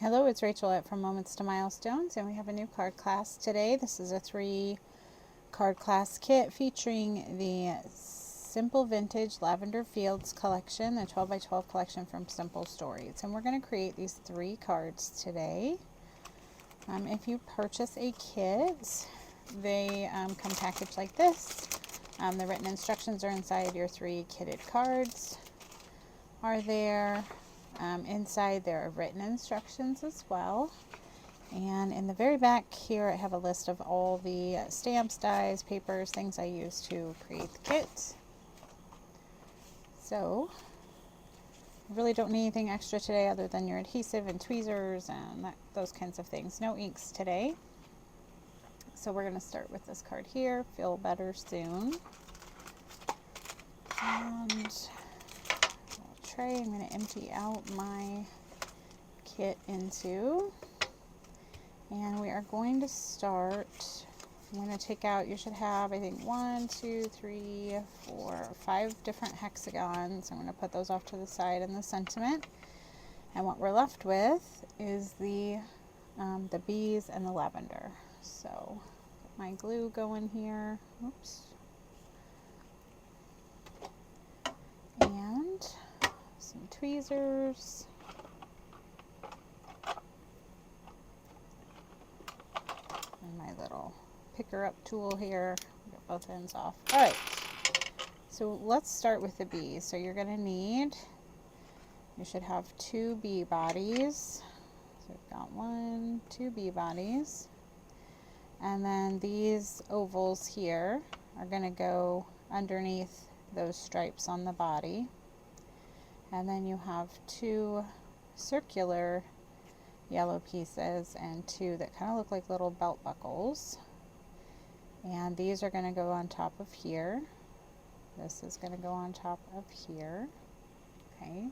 Hello, it's Rachel from Moments to Milestones, and we have a new card class today. This is a 3-card class kit featuring the Simple Vintage Lavender Fields collection, the 12 by 12 collection from Simple Stories. And we're going to create these 3 cards today. If you purchase a kit, they come packaged like this. The written instructions are inside. Your 3 kitted cards are there. Inside there are written instructions as well, and in the very back here I have a list of all the stamps, dies, papers, things I use to create the kit. So I really don't need anything extra today other than your adhesive and tweezers and those kinds of things. No inks today. So we're going to start with this card here, Feel Better Soon. And tray I'm going to empty out my kit into, and we are going to start. I'm going to take out, you should have I think 1, 2, 3, 4, 5 different hexagons. I'm going to put those off to the side in the sentiment, and what we're left with is the bees and the lavender. So get my glue going here. Oops. And some tweezers. And my little picker up tool here. Get both ends off. Alright, so let's start with the bees. So you're going to need, you should have 2 bee bodies. So we've got 1, 2 bee bodies. And then these ovals here are going to go underneath those stripes on the body. And then you have 2 circular yellow pieces and 2 that kind of look like little belt buckles. And these are going to go on top of here. This is going to go on top of here. Okay.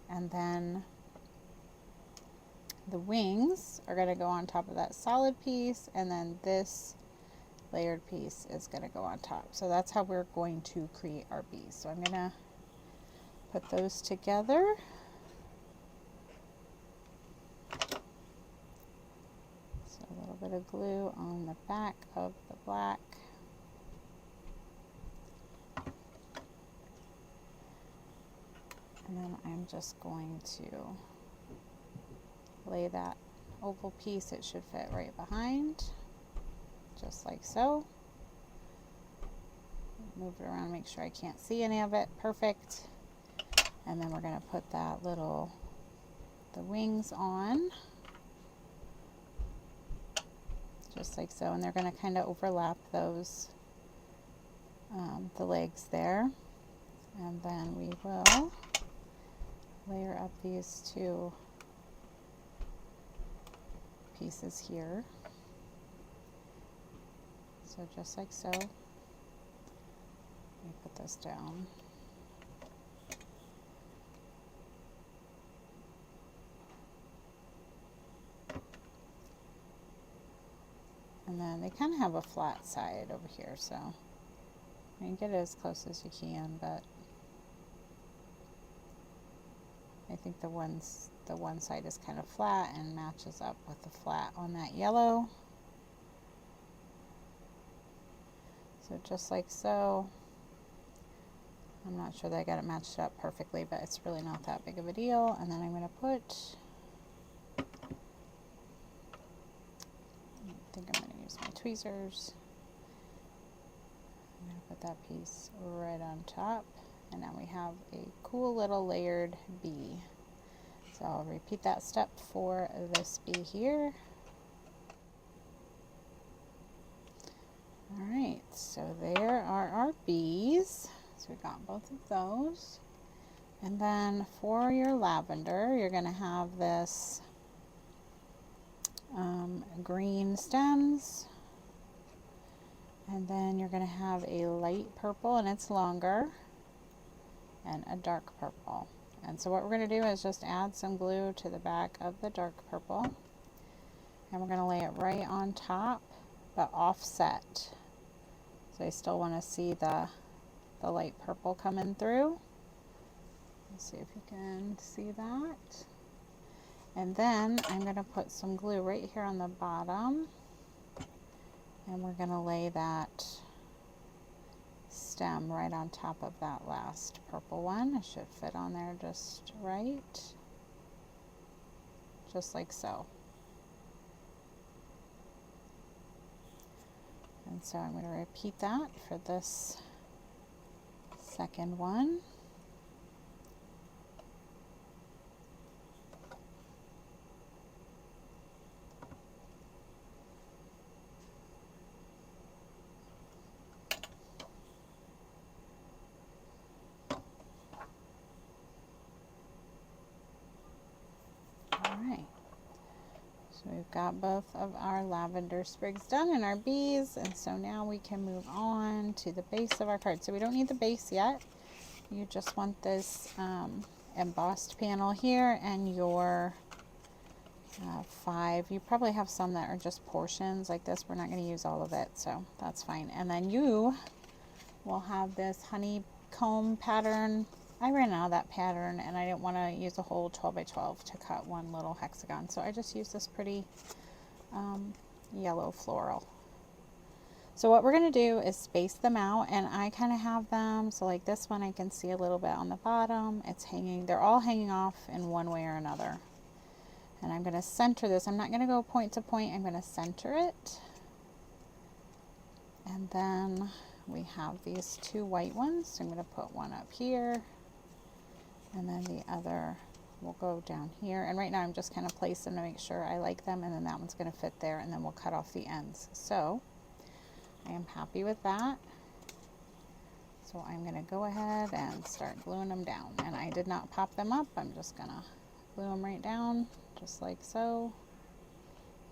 And then the wings are going to go on top of that solid piece, and then this layered piece is going to go on top. So that's how we're going to create our bees. So I'm going to put those together. So a little bit of glue on the back of the black. And then I'm just going to lay that oval piece. It should fit right behind, just like so. Move it around, make sure I can't see any of it. Perfect. And then we're going to put that the wings on, just like so, and they're going to kind of overlap those, the legs there. And then we will layer up these 2 pieces here. So just like so. Let me put this down. And then they kind of have a flat side over here, so you can get it as close as you can, but I think the one side is kind of flat and matches up with the flat on that yellow. So just like so. I'm not sure that I got it matched up perfectly, but it's really not that big of a deal. And then I'm going to put, I think I'm going to use my tweezers. I'm going to put that piece right on top. And now we have a cool little layered bee. So I'll repeat that step for this bee here. Alright, so there are our bees. So we got both of those. And then for your lavender, you're going to have this green stems. And then you're going to have a light purple, and it's longer, and a dark purple. And so what we're going to do is just add some glue to the back of the dark purple, and we're going to lay it right on top, but offset. So I still want to see the light purple coming through. Let's see if you can see that. And then I'm going to put some glue right here on the bottom, and we're going to lay that stem right on top of that last purple one. It should fit on there just right, just like so. And so I'm going to repeat that for this second one. Alright, so we've got both of our lavender sprigs done and our bees, and so now we can move on to the base of our card. So we don't need the base yet. You just want this embossed panel here and your 5. You probably have some that are just portions like this. We're not going to use all of it, so that's fine. And then you will have this honeycomb pattern. I ran out of that pattern and I didn't want to use a whole 12 by 12 to cut one little hexagon, so I just used this pretty yellow floral. So what we're going to do is space them out, and I kind of have them so like this one I can see a little bit on the bottom. It's hanging, they're all hanging off in one way or another. And I'm going to center this. I'm not going to go point to point, I'm going to center it. And then we have these 2 white ones. So I'm going to put one up here, and then the other will go down here. And right now I'm just kind of placing them to make sure I like them, and then that one's going to fit there, and then we'll cut off the ends. So I am happy with that. So I'm going to go ahead and start gluing them down. And I did not pop them up. I'm just going to glue them right down, just like so.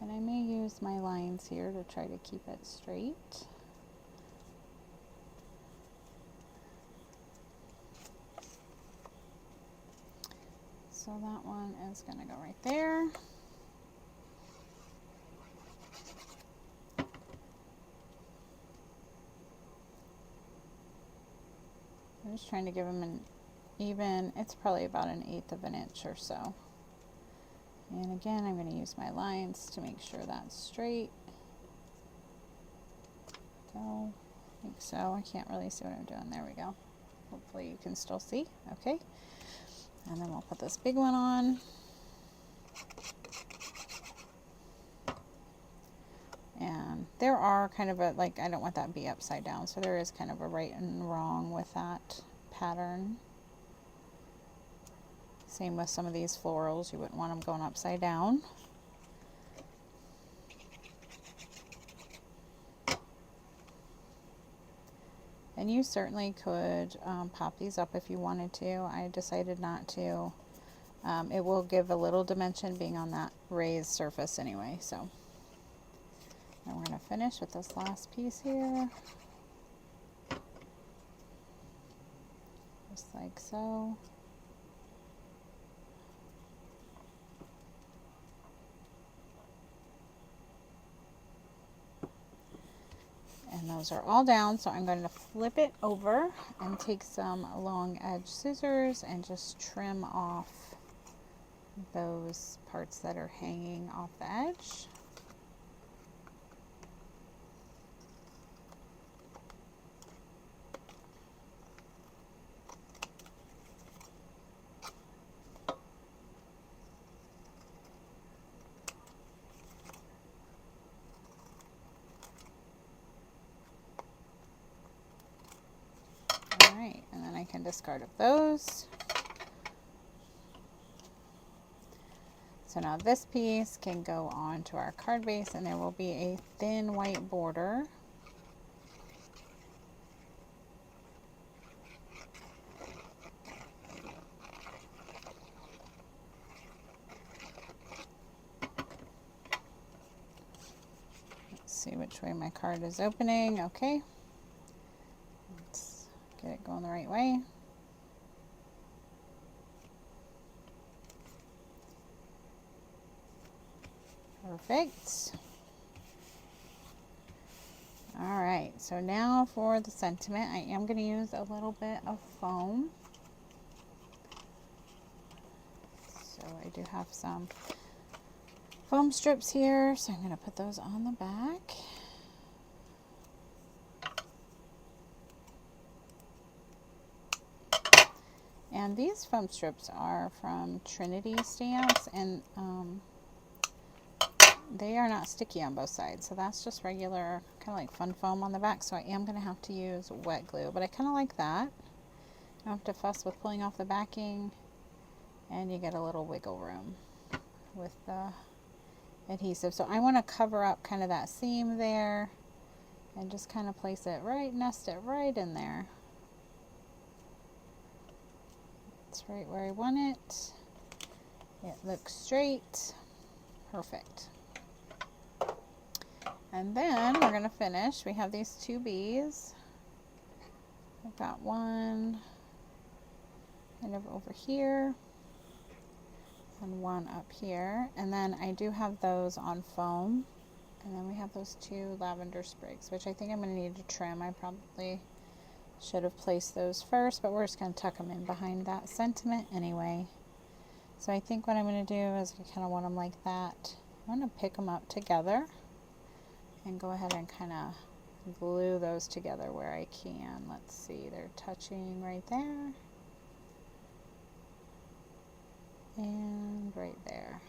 And I may use my lines here to try to keep it straight. So that one is going to go right there. I'm just trying to give them an even, it's probably about 1/8 of an inch or so. And again, I'm going to use my lines to make sure that's straight. Go, I think so. I can't really see what I'm doing. There we go. Hopefully you can still see. Okay. And then we'll put this big one on. And there are kind of a, like, I don't want that bee upside down, so there is kind of a right and wrong with that pattern. Same with some of these florals, you wouldn't want them going upside down. And you certainly could pop these up if you wanted to. I decided not to. It will give a little dimension being on that raised surface anyway. So now we're going to finish with this last piece here. Just like so. And those are all down, so I'm going to flip it over and take some long edge scissors and just trim off those parts that are hanging off the edge. Alright, and then I can discard of those. So now this piece can go on to our card base, and there will be a thin white border. Let's see which way my card is opening. Okay. Let's get it going the right way. Perfect. All right, so now for the sentiment, I am going to use a little bit of foam. So So I do have some foam strips here, so I'm going to put those on the back. And these foam strips are from Trinity Stamps, and they are not sticky on both sides. So that's just regular, kind of like fun foam on the back. So I am going to have to use wet glue, but I kind of like that. I don't have to fuss with pulling off the backing, and you get a little wiggle room with the adhesive. So I want to cover up kind of that seam there and just kind of place it right, nest it right in there. It's right where I want it. It looks straight. Perfect. And then we're going to finish. We have these two bees. I've got one kind of over here and one up here. And then I do have those on foam. And then we have those two lavender sprigs, which I think I'm going to need to trim. I probably should have placed those first, but we're just going to tuck them in behind that sentiment anyway. So I think what I'm going to do is I kind of want them like that. I'm going to pick them up together and go ahead and kind of glue those together where I can. Let's see, they're touching right there and right there.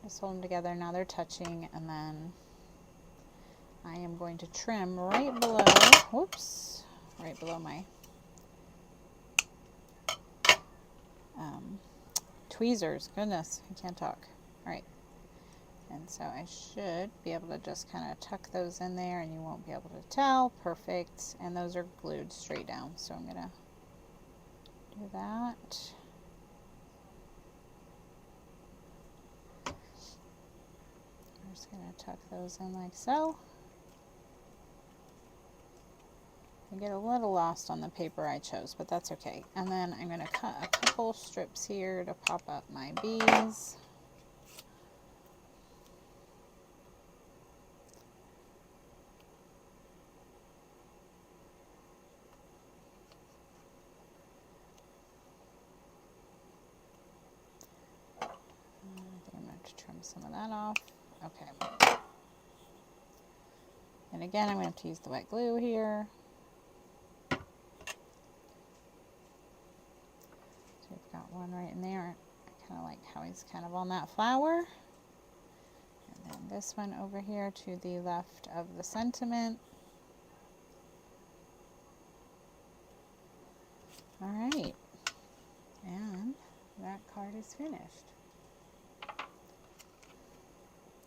Just hold them together. Now they're touching, and then I am going to trim right below, whoops, right below my tweezers. Goodness, I can't talk. All right. And so I should be able to just kind of tuck those in there and you won't be able to tell. Perfect. And those are glued straight down. So I'm going to do that. I'm just going to tuck those in like so. I get a little lost on the paper I chose, but that's okay. And then I'm going to cut a couple strips here to pop up my bees. I think I'm going to trim some of that off. Okay. And again, I'm going to have to use the wet glue here. So we've got one right in there. I kind of like how he's kind of on that flower. And then this one over here to the left of the sentiment. All right. And that card is finished.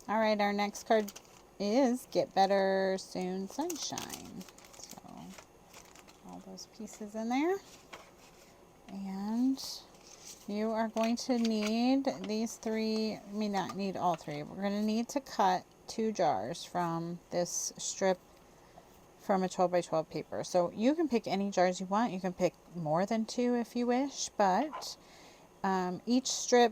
All right, our next card is Get Better Soon Sunshine. So all those pieces in there. And you are going to need these three, I mean not need all three. We're going to need to cut 2 jars from this strip from a 12 by 12 paper. So you can pick any jars you want. You can pick more than 2 if you wish, but each strip,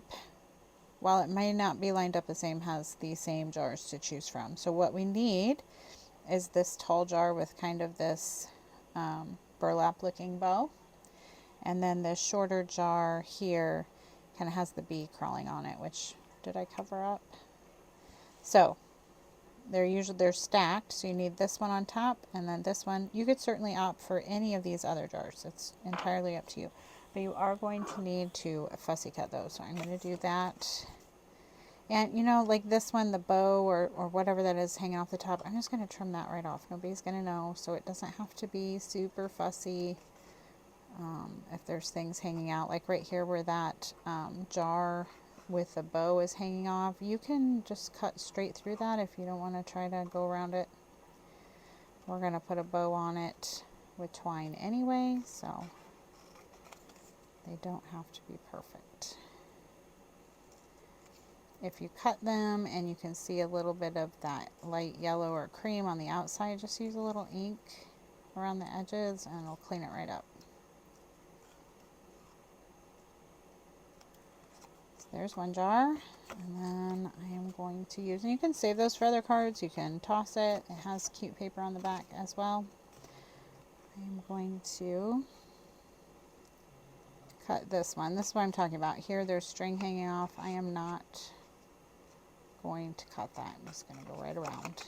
while it may not be lined up the same, has the same jars to choose from. So what we need is this tall jar with kind of this burlap looking bow. And then this shorter jar here kind of has the bee crawling on it, which, did I cover up? So they're stacked, so you need this one on top and then this one. You could certainly opt for any of these other jars. It's entirely up to you. But you are going to need to fussy cut those. So I'm going to do that. And you know, like this one, the bow or whatever that is hanging off the top, I'm just going to trim that right off. Nobody's going to know, so it doesn't have to be super fussy. If there's things hanging out, like right here where that jar with the bow is hanging off, you can just cut straight through that if you don't want to try to go around it. We're going to put a bow on it with twine anyway, so they don't have to be perfect. If you cut them and you can see a little bit of that light yellow or cream on the outside, just use a little ink around the edges and it'll clean it right up. So there's one jar, and then I am going to use, and you can save those for other cards, you can toss it, it has cute paper on the back as well. I am going to cut this one. This is what I'm talking about. Here there's string hanging off. I am not going to cut that. I'm just going to go right around.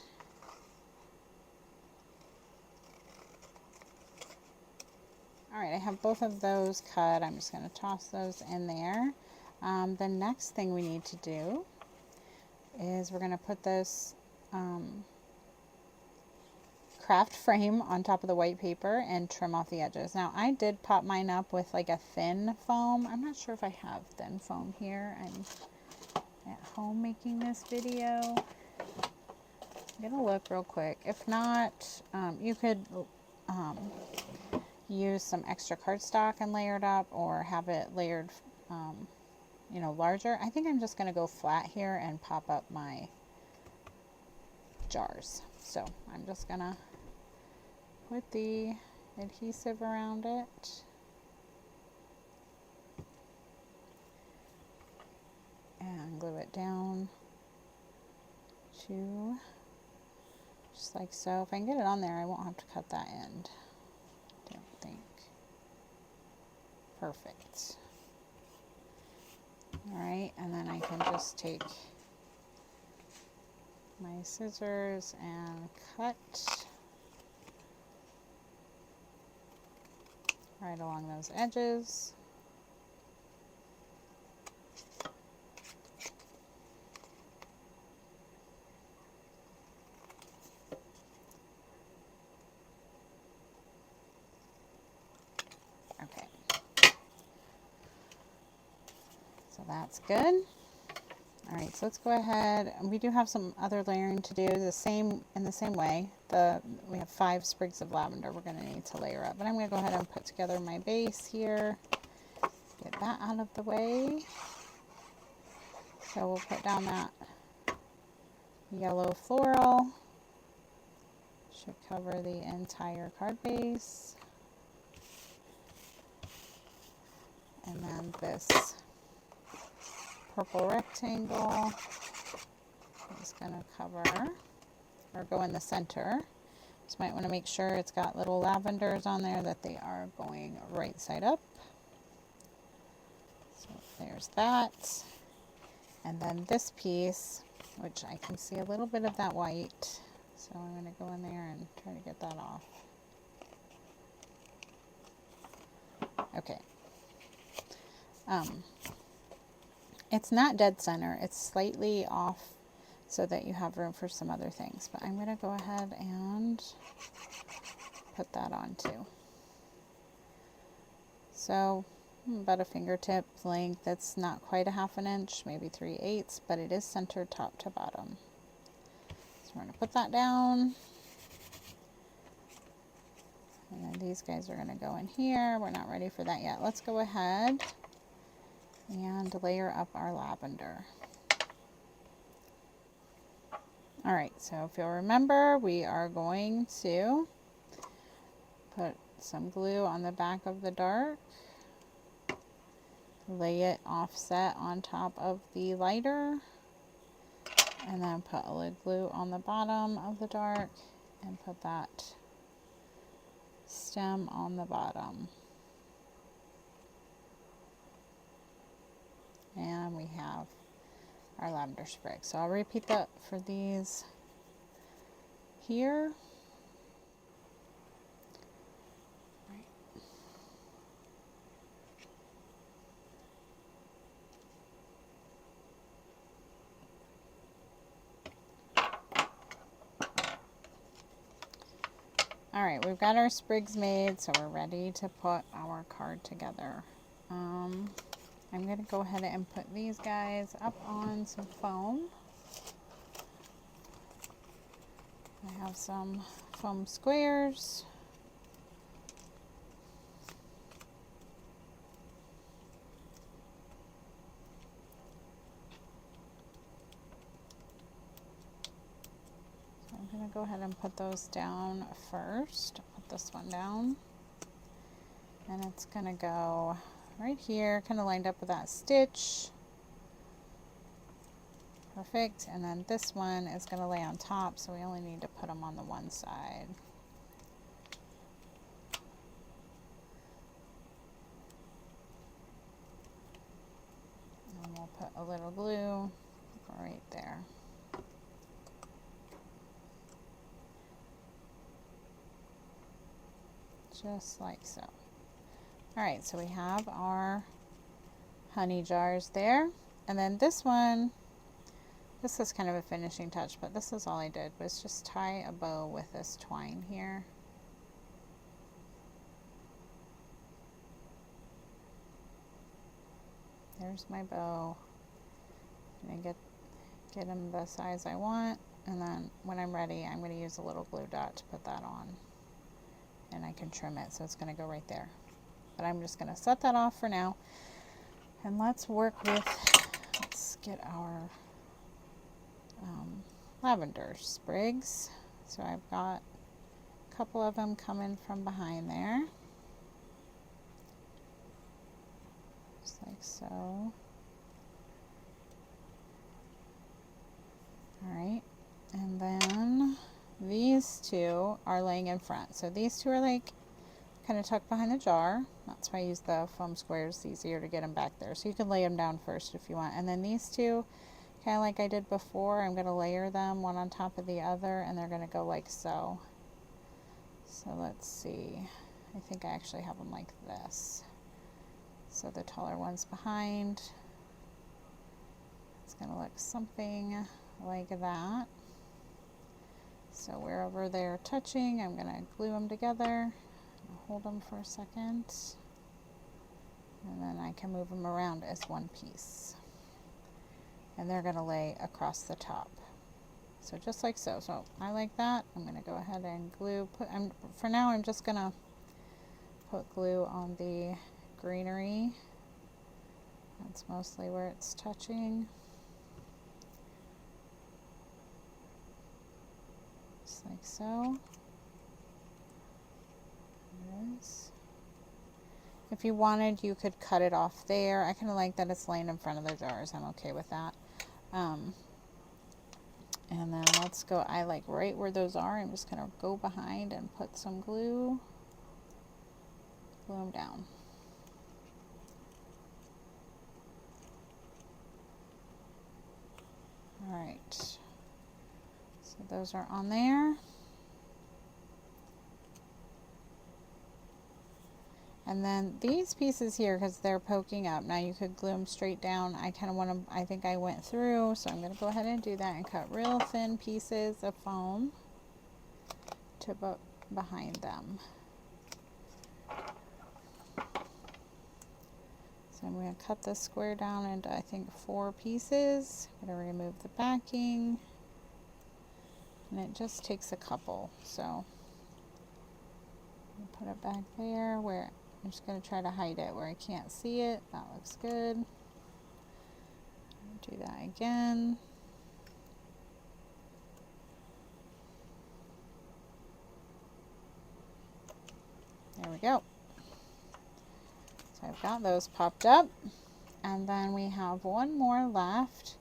Alright, I have both of those cut. I'm just going to toss those in there. The next thing we need to do is we're going to put this craft frame on top of the white paper and trim off the edges. Now I did pop mine up with like a thin foam. I'm not sure if I have thin foam here. I'm at home making this video. I'm gonna look real quick. If not, you could use some extra cardstock and layer it up, or have it layered, you know, larger. I think I'm just gonna go flat here and pop up my jars. So I'm just gonna put the adhesive around it. And glue it down to just like so. If I can get it on there, I won't have to cut that end. Don't think. Perfect. Alright, and then I can just take my scissors and cut right along those edges. Okay. So that's good. Alright, so let's go ahead, and we do have some other layering to do in the same way. We have 5 sprigs of lavender we're going to need to layer up, but I'm going to go ahead and put together my base here, get that out of the way. So we'll put down that yellow floral, should cover the entire card base, and then this purple rectangle is going to cover or go in the center. Just might want to make sure it's got little lavenders on there, that they are going right side up. So there's that. And then this piece, which I can see a little bit of that white, so I'm going to go in there and try to get that off. Okay. It's not dead center, it's slightly off so that you have room for some other things. But I'm going to go ahead and put that on too. So about a fingertip length. That's not quite a ½ inch, maybe 3/8, but it is centered top to bottom. So we're going to put that down. And then these guys are going to go in here. We're not ready for that yet. Let's go ahead and layer up our lavender. Alright, so if you'll remember, we are going to put some glue on the back of the dark, lay it offset on top of the lighter, and then put a lid glue on the bottom of the dark and put that stem on the bottom. And we have our lavender sprig. So I'll repeat that for these here. Alright, we've got our sprigs made, so we're ready to put our card together. I'm going to go ahead and put these guys up on some foam. I have some foam squares. So I'm going to go ahead and put those down first. Put this one down. And it's going to go right here, kind of lined up with that stitch. Perfect. And then this one is going to lay on top, so we only need to put them on the one side. little glue right there. Just like so. All right, so we have our honey jars there. And then this one, this is kind of a finishing touch, but this is all I did was just tie a bow with this twine here. There's my bow. I'm gonna get them the size I want, and then when I'm ready, I'm gonna use a little glue dot to put that on. And I can trim it, so it's gonna go right there. But I'm just gonna set that off for now. And let's work with, let's get our lavender sprigs. So I've got a couple of them coming from behind there. Just like so. All right, and then these two are laying in front. So these two are like kind of tucked behind the jar. That's why I use the foam squares. It's easier to get them back there. So you can lay them down first if you want. And then these two, kind of like I did before, I'm going to layer them one on top of the other, and they're going to go like so. So let's see. I think I actually have them like this. So the taller one's behind. It's going to look something like that. So wherever they're touching, I'm going to glue them together. Hold them for a second, and then I can move them around as one piece. And they're going to lay across the top. So just like so. So I like that. I'm going to go ahead and glue. For now, I'm just going to put glue on the greenery. That's mostly where it's touching. Just like so. If you wanted, you could cut it off there. I kind of like that it's laying in front of the jars. I'm okay with that. And then let's go, I like right where those are, I'm just going to go behind and put some glue. Glue them down. All right. So those are on there. And then these pieces here, because they're poking up, now you could glue them straight down. I kind of want to, I think I went through, so I'm going to go ahead and do that and cut real thin pieces of foam to behind them. So I'm going to cut this square down into, I think, 4 pieces. I'm going to remove the backing. And it just takes a couple. So put it back there where I'm just going to try to hide it where I can't see it. That looks good. Do that again. There we go. So I've got those popped up. And then we have one more left.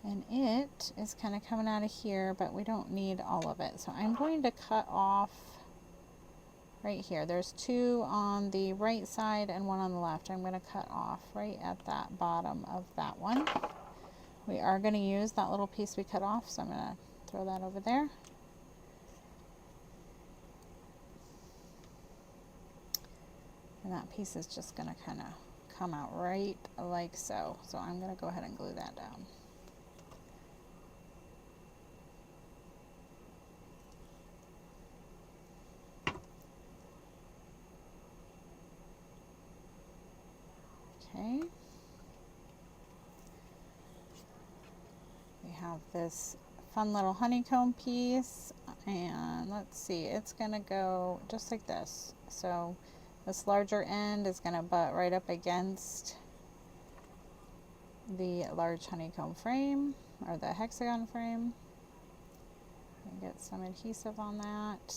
And it is kind of coming out of here, but we don't need all of it. So I'm going to cut off right here. There's 2 on the right side and 1 on the left. I'm going to cut off right at that bottom of that one. We are going to use that little piece we cut off, so I'm going to throw that over there. And that piece is just going to kind of come out right like so. So I'm going to go ahead and glue that down. Okay. We have this fun little honeycomb piece, and let's see, it's gonna go just like this. So this larger end is gonna butt right up against the large honeycomb frame, or the hexagon frame. Get some adhesive on that.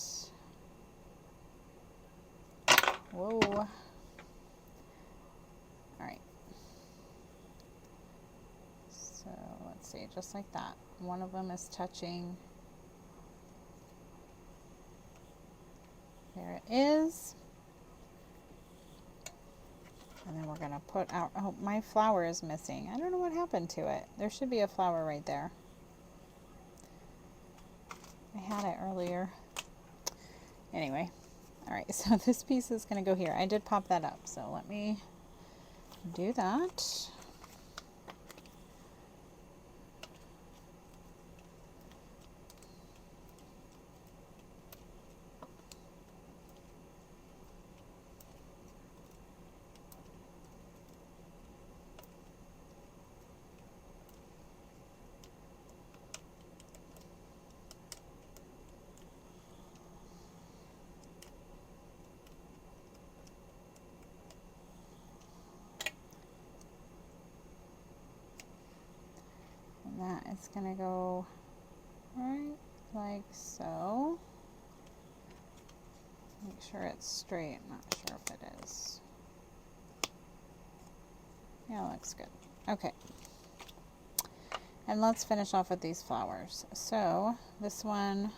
Whoa. Alright. So let's see, just like that. One of them is touching. There it is. And then we're going to put our, oh, my flower is missing. I don't know what happened to it. There should be a flower right there. I had it earlier. Anyway, all right, so this piece is going to go here. I did pop that up, so let me do that. That is going to go right like so. Make sure it's straight. I'm not sure if it is. Yeah, it looks good. Okay. And let's finish off with these flowers. So this one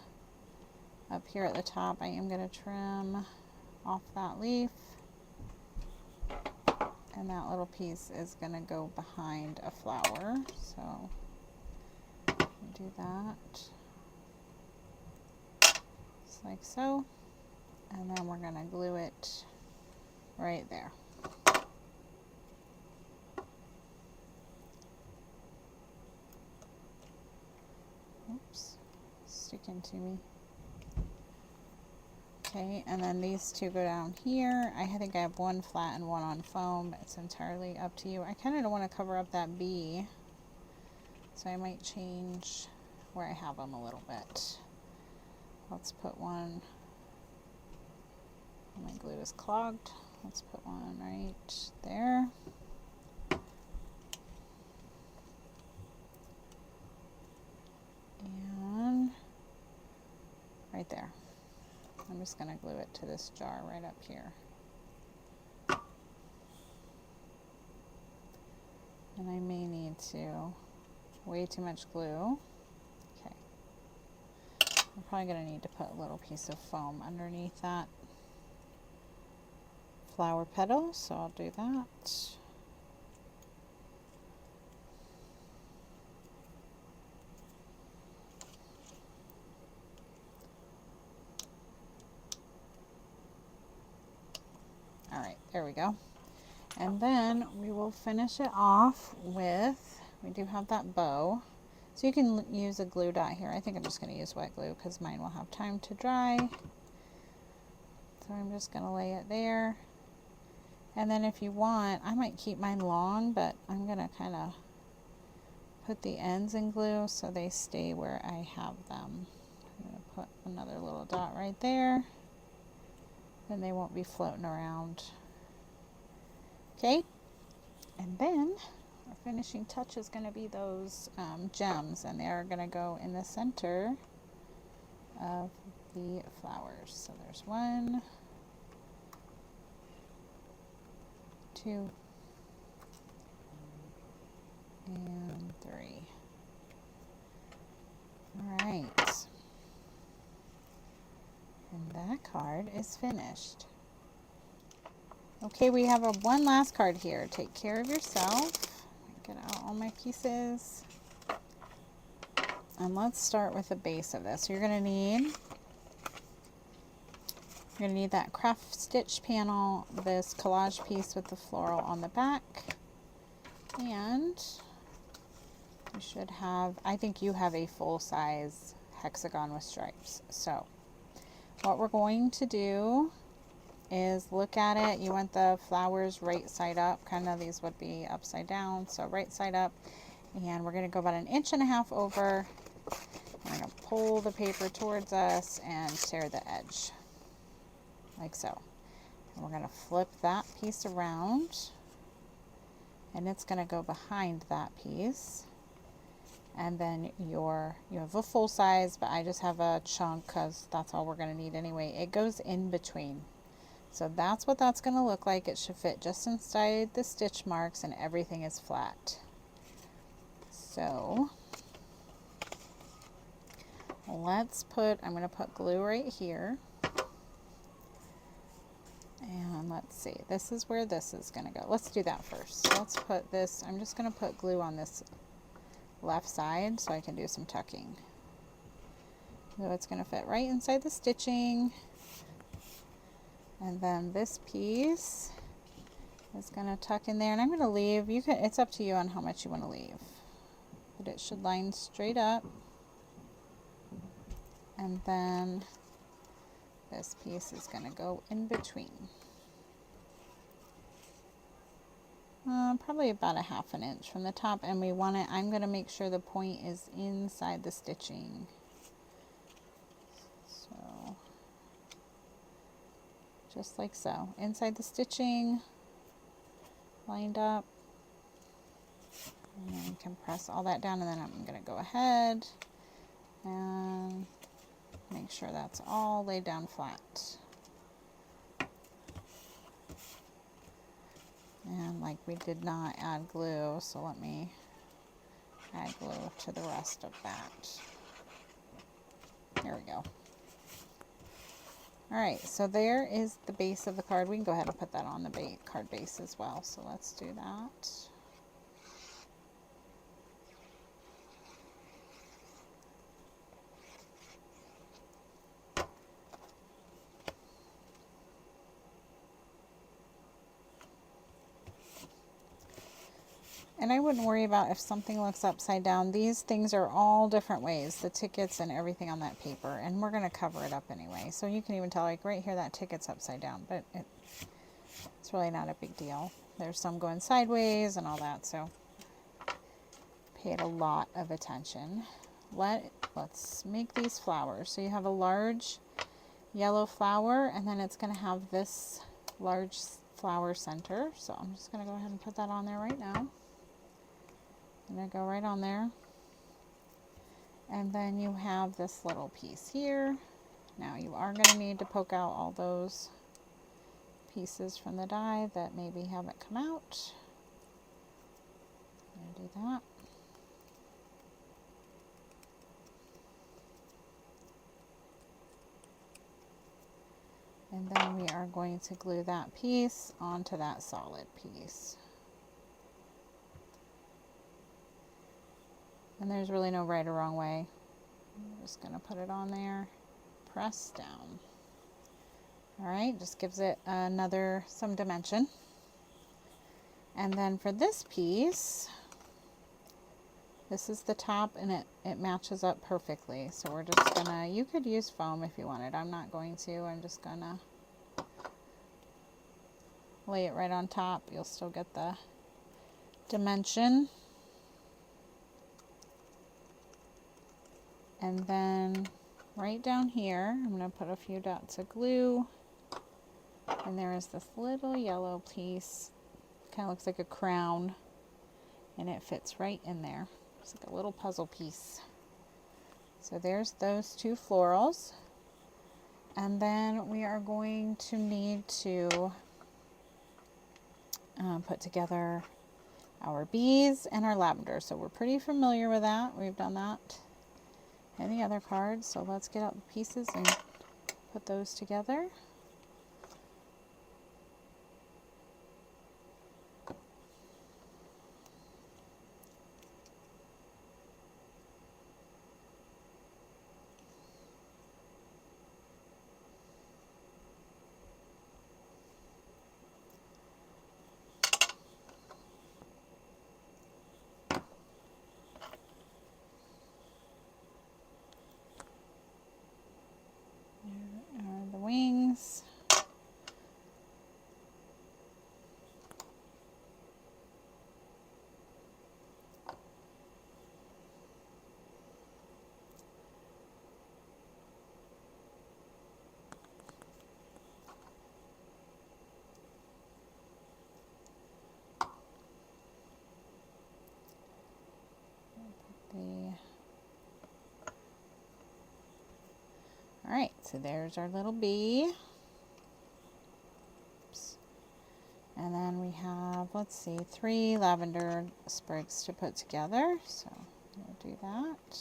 up here at the top, I am going to trim off that leaf. And that little piece is going to go behind a flower. So do that just like so, and then we're going to glue it right there. Oops, sticking to me. Okay, and then these two go down here. I think I have one flat and one on foam. It's entirely up to you. I kind of don't want to cover up that bee, so I might change where I have them a little bit. Let's put one, my glue is clogged. Let's put one right there. And right there. I'm just going to glue it to this jar right up here. And I may need to, way too much glue. Okay. I'm probably going to need to put a little piece of foam underneath that flower petal, so I'll do that. All right, there we go. And then we will finish it off with, we do have that bow. So you can use a glue dot here. I think I'm just going to use wet glue because mine will have time to dry. So I'm just going to lay it there. And then if you want, I might keep mine long, but I'm going to kind of put the ends in glue so they stay where I have them. I'm going to put another little dot right there. Then they won't be floating around. Okay, and then our finishing touch is going to be those gems, and they are going to go in the center of the flowers. So there's 1, 2, and 3. All right. And that card is finished. Okay, we have one last card here. Take care of yourself. Get out all my pieces. And let's start with the base of this. You're going to need that craft stitch panel, this collage piece with the floral on the back. And you should have, I think you have a full size hexagon with stripes. So what we're going to do is look at it. You want the flowers right side up. Kind of these would be upside down, so right side up. And we're going to go about 1.5 inches over. We're going to pull the paper towards us and tear the edge, like so. And we're going to flip that piece around, and it's going to go behind that piece. And then you have a full size, but I just have a chunk because that's all we're going to need anyway. It goes in between. So that's what that's going to look like. It should fit just inside the stitch marks and everything is flat. So let's I'm going to put glue right here. And let's see, this is where this is going to go. Let's do that first. So let's put this, I'm just going to put glue on this left side so I can do some tucking. So it's going to fit right inside the stitching. And then this piece is going to tuck in there, and I'm going to leave, you can, it's up to you on how much you want to leave, but it should line straight up. And then this piece is going to go in between. Probably about a ½ inch from the top, and we want it, I'm going to make sure the point is inside the stitching. So, just like so, inside the stitching, lined up. And then you can press all that down, and then I'm going to go ahead and make sure that's all laid down flat. And like we did not add glue, so let me add glue to the rest of that. There we go. Alright, so there is the base of the card. We can go ahead and put that on the card base as well. So let's do that. And I wouldn't worry about if something looks upside down. These things are all different ways, the tickets and everything on that paper, and we're going to cover it up anyway. So you can even tell, like right here, that ticket's upside down, but it's really not a big deal. There's some going sideways and all that, so pay it a lot of attention. Let's make these flowers. So you have a large yellow flower, and then it's going to have this large flower center. So I'm just going to go ahead and put that on there right now. I'm going to go right on there. And then you have this little piece here. Now you are going to need to poke out all those pieces from the die that maybe haven't come out. I'm going to do that. And then we are going to glue that piece onto that solid piece. And there's really no right or wrong way. I'm just going to put it on there, press down. Alright, just gives it some dimension. And then for this piece, this is the top, and it matches up perfectly. So we're just gonna, you could use foam if you wanted. I'm not going to. I'm just gonna lay it right on top. You'll still get the dimension. And then right down here, I'm going to put a few dots of glue. And there is this little yellow piece. Kind of looks like a crown. And it fits right in there. It's like a little puzzle piece. So there's those two florals. And then we are going to need to put together our bees and our lavender. So we're pretty familiar with that. We've done that in the other cards. So let's get out the pieces and put those together. The wings. Alright, so there's our little bee. Oops. And then we have, let's see, 3 lavender sprigs to put together. So we'll do that.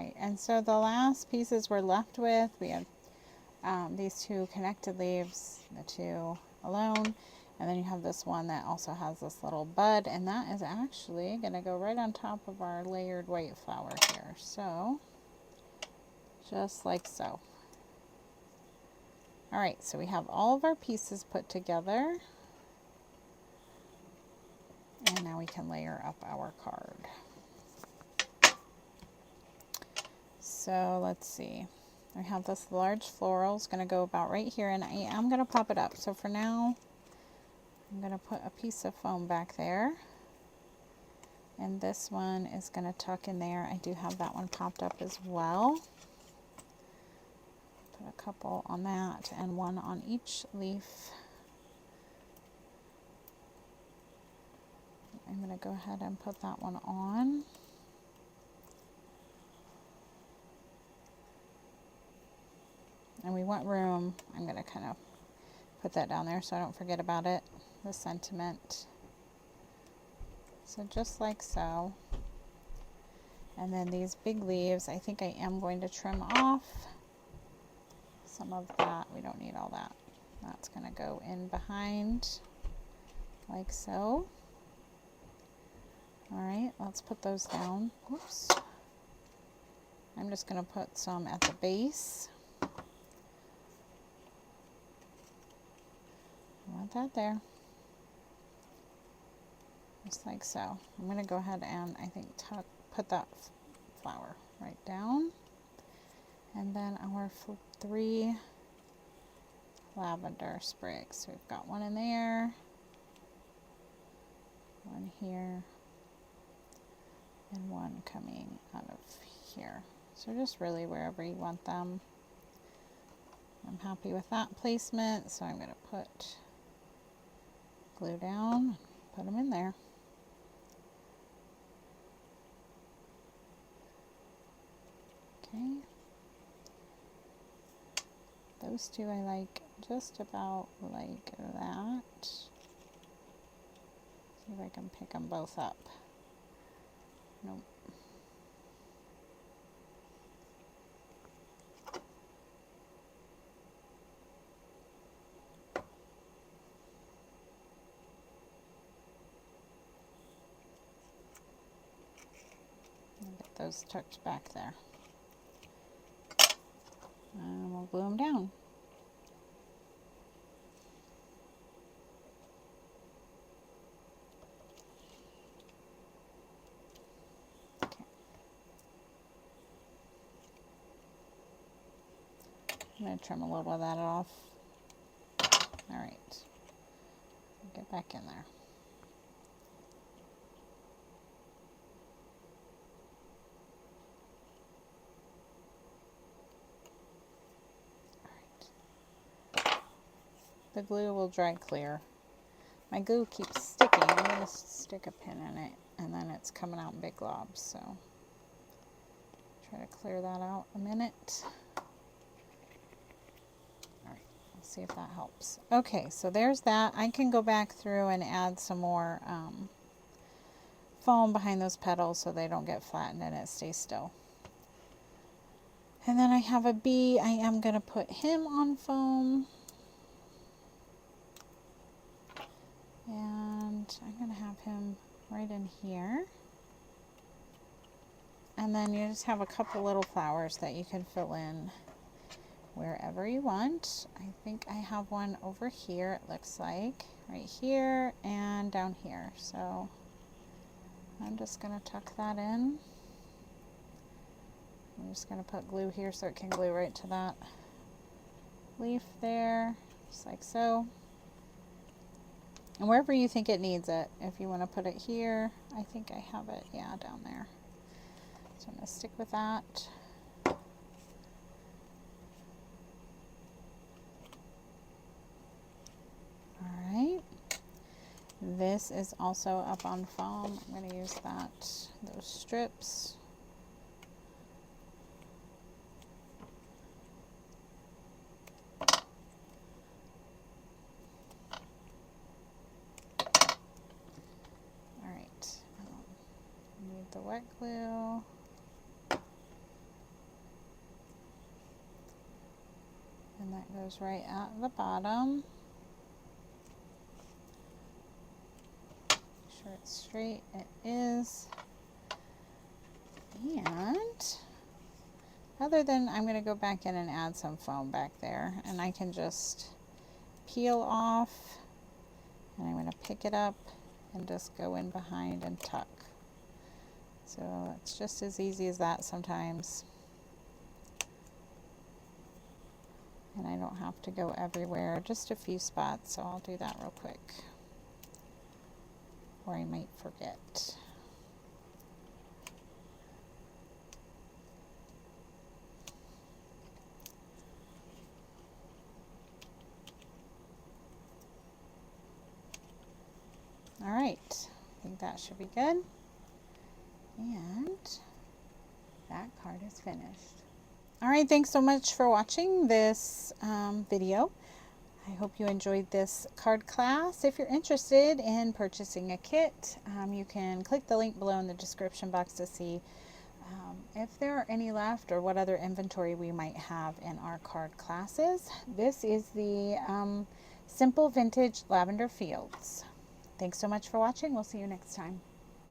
right, and so the last pieces we're left with, we have these two connected leaves, the two alone, and then you have this one that also has this little bud, and that is actually going to go right on top of our layered white flower here. So just like so. All right, so we have all of our pieces put together, and now we can layer up our card. So let's see. I have this large floral. It's going to go about right here, and I am going to pop it up. So for now, I'm going to put a piece of foam back there, and this one is going to tuck in there. I do have that one popped up as well. Put a couple on that and one on each leaf. I'm going to go ahead and put that one on. And we want room. I'm going to kind of put that down there so I don't forget about it, the sentiment. So just like so. And then these big leaves, I think I am going to trim off some of that. We don't need all that. That's going to go in behind like so. All right, let's put those down. Whoops. I'm just going to put some at the base. I want that there. Just like so. I'm going to go ahead and I think put that flower right down. And then our 3 lavender sprigs. So we've got one in there, one here, and one coming out of here. So just really wherever you want them. I'm happy with that placement, so I'm going to put glue down, put them in there. Okay. Those two I like just about like that. See if I can pick them both up. Nope. Get those tucked back there. And we'll glue them down. Okay. I'm going to trim a little of that off. All right. Get back in there. The glue will dry clear. My glue keeps sticking. I'm going to stick a pin in it, and then it's coming out in big globs. So try to clear that out a minute. All right, let's see if that helps. Okay, so there's that. I can go back through and add some more foam behind those petals so they don't get flattened and it stays still. And then I have a bee. I am going to put him on foam. And I'm going to have him right in here. And then you just have a couple little flowers that you can fill in wherever you want. I think I have one over here, it looks like, right here and down here. So I'm just going to tuck that in. I'm just going to put glue here so it can glue right to that leaf there, just like so. And wherever you think it needs it, if you want to put it here, I think I have it, yeah, down there. So I'm going to stick with that. All right. This is also up on foam. I'm going to use those strips. The wet glue. And that goes right at the bottom. Make sure it's straight. It is. And other than, I'm going to go back in and add some foam back there, and I can just peel off, and I'm going to pick it up and just go in behind and tuck. So it's just as easy as that sometimes. And I don't have to go everywhere, just a few spots, so I'll do that real quick, or I might forget. All right, I think that should be good. And that card is finished. All right, thanks so much for watching this video. I hope you enjoyed this card class. If you're interested in purchasing a kit, you can click the link below in the description box to see if there are any left or what other inventory we might have in our card classes. This is the Simple Vintage Lavender Fields. Thanks so much for watching. We'll see you next time.